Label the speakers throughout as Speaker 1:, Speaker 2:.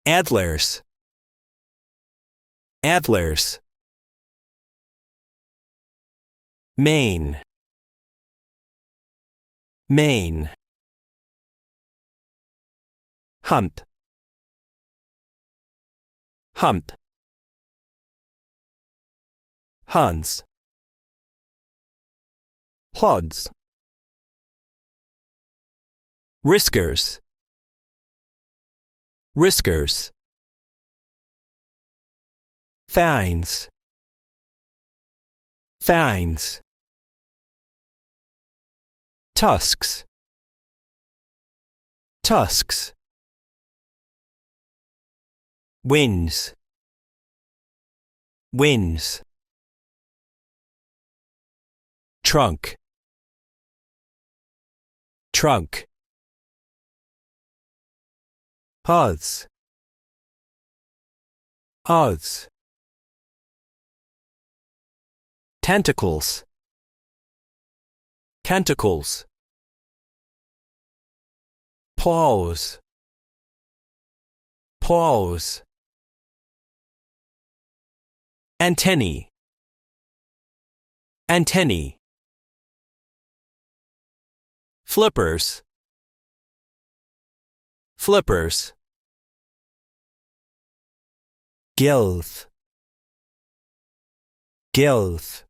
Speaker 1: Antlers. Antlers. Mane. Mane. Hunt. Hunt. Hunts. Plods. Riskers. Riskers. Fines. Fines. Tusks. Tusks. Wings. Wings. Trunk. Trunk. Hooves. Hooves. Tentacles. Tentacles. Paws. Paws. Antennae. Antennae. Flippers. Flippers. Gills. Gills.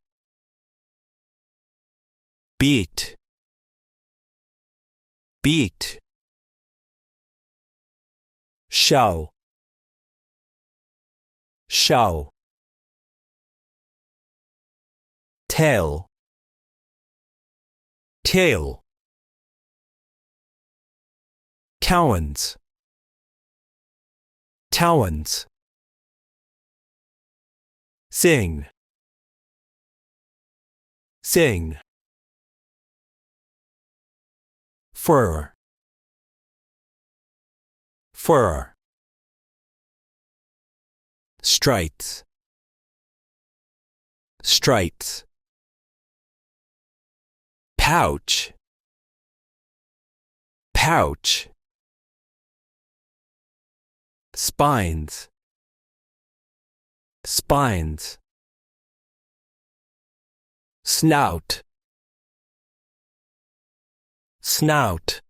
Speaker 1: Beat. Beat. Show. Show. Tail. Tail. Talons. Talons. Sing. Sing. Fur. Fur. Stripes. Stripes. Pouch. Pouch. Spines. Spines. Snout. Snout.